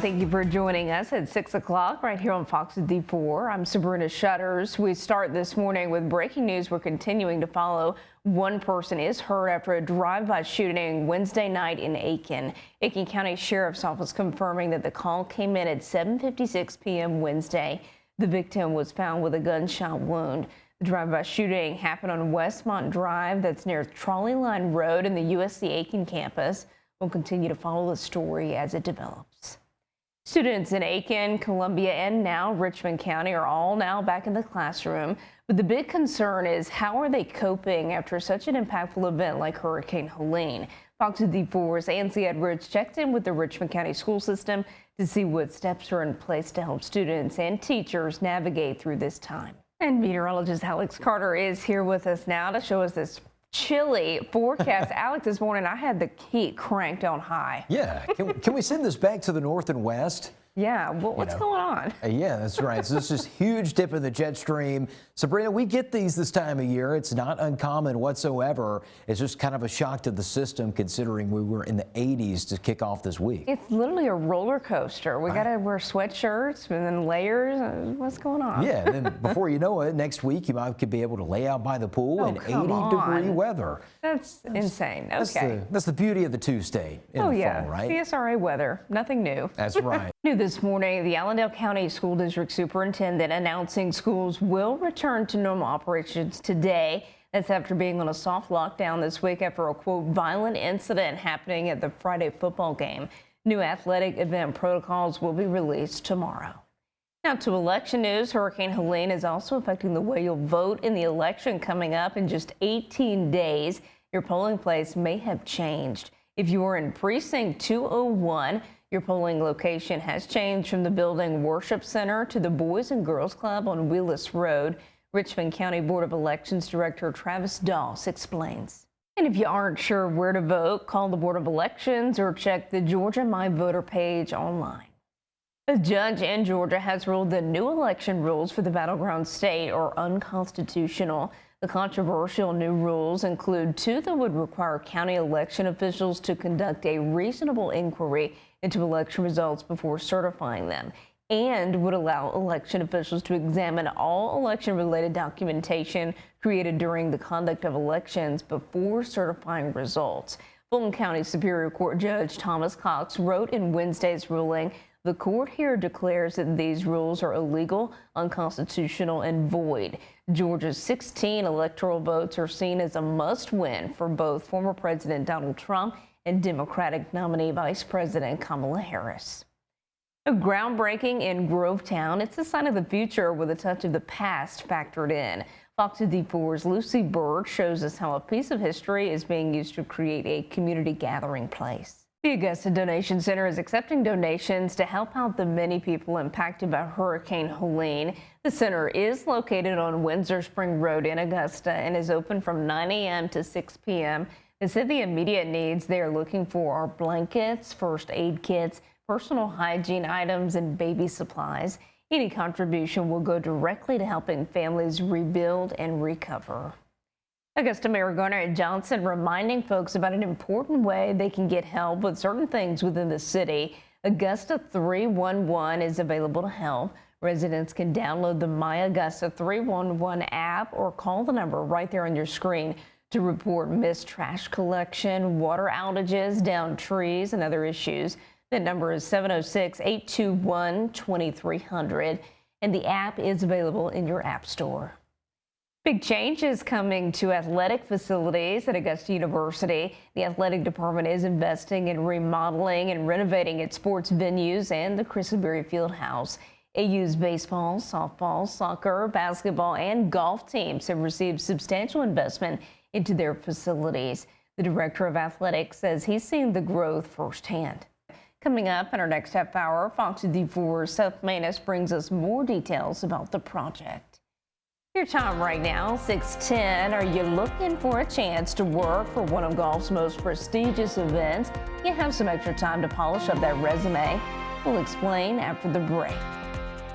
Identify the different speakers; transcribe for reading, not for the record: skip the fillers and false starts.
Speaker 1: Thank you for joining us at 6 o'clock right here on Fox D4. I'm Sabrina Shutters. We start this morning with breaking news we're continuing to follow. One person is hurt after a drive-by shooting Wednesday night in Aiken. Aiken County Sheriff's Office confirming that the call came in at 7:56 p.m. Wednesday. The victim was found with a gunshot wound. The drive-by shooting happened on Westmont Drive, that's near Trolley Line Road in the USC Aiken campus. We'll continue to follow the story as it develops. Students in Aiken, Columbia, and now Richmond County are all now back in the classroom. But the big concern is, how are they coping after such an impactful event like Hurricane Helene? Fox D4's Nancy Edwards checked in with the Richmond County school system to see what steps are in place to help students and teachers navigate through this time. And meteorologist Alex Carter is here with us now to show us this chilly forecast. Alex, this morning I had the heat cranked on high.
Speaker 2: Yeah, can we send this back to the north and west?
Speaker 1: Yeah, what's going on?
Speaker 2: Yeah, that's right. So this is huge dip in the jet stream. Sabrina, we get these this time of year. It's not uncommon whatsoever. It's just kind of a shock to the system considering we were in the 80s to kick off this week.
Speaker 1: It's literally a roller coaster. We got to wear sweatshirts and then layers. What's going on?
Speaker 2: Yeah, and then before you know it, next week you could be able to lay out by the pool in 80-degree weather.
Speaker 1: That's insane. Okay.
Speaker 2: That's the beauty of the two-state in the fall, right?
Speaker 1: CSRA weather, nothing new.
Speaker 2: That's right.
Speaker 1: New this morning, the Allendale County School District Superintendent announcing schools will return to normal operations today. That's after being on a soft lockdown this week after a, quote, violent incident happening at the Friday football game. New athletic event protocols will be released tomorrow. Now to election news. Hurricane Helene is also affecting the way you'll vote in the election coming up in just 18 days. Your polling place may have changed. If you are in precinct 201, your polling location has changed from the building Worship Center to the Boys and Girls Club on Wheeless Road. Richmond County Board of Elections Director Travis Doss explains. And if you aren't sure where to vote, call the Board of Elections or check the Georgia My Voter page online. A judge in Georgia has ruled that new election rules for the battleground state are unconstitutional. The controversial new rules include two that would require county election officials to conduct a reasonable inquiry into election results before certifying them, and would allow election officials to examine all election-related documentation created during the conduct of elections before certifying results. Fulton County Superior Court Judge Thomas Cox wrote in Wednesday's ruling, the court here declares that these rules are illegal, unconstitutional, and void. Georgia's 16 electoral votes are seen as a must-win for both former President Donald Trump and Democratic nominee Vice President Kamala Harris. A groundbreaking in Grovetown. It's a sign of the future with a touch of the past factored in. Fox D4's Lucy Bird shows us how a piece of history is being used to create a community gathering place. The Augusta Donation Center is accepting donations to help out the many people impacted by Hurricane Helene. The center is located on Windsor Spring Road in Augusta and is open from 9 a.m. to 6 p.m. They said the immediate needs they are looking for are blankets, first aid kits, personal hygiene items, and baby supplies. Any contribution will go directly to helping families rebuild and recover. Augusta Mayor Garnett Johnson reminding folks about an important way they can get help with certain things within the city. Augusta 311 is available to help. Residents can download the My Augusta 311 app or call the number right there on your screen to report missed trash collection, water outages, downed trees, and other issues. The number is 706-821-2300, and the app is available in your app store. Big changes coming to athletic facilities at Augusta University. The athletic department is investing in remodeling and renovating its sports venues and the Christenberry Fieldhouse. AU's baseball, softball, soccer, basketball, and golf teams have received substantial investment into their facilities. The director of athletics says he's seen the growth firsthand. Coming up in our next half hour, Fox D4's Seth Manus brings us more details about the project. Your time right now, 6:10. Are you looking for a chance to work for one of golf's most prestigious events? You have some extra time to polish up that resume. We'll explain after the break.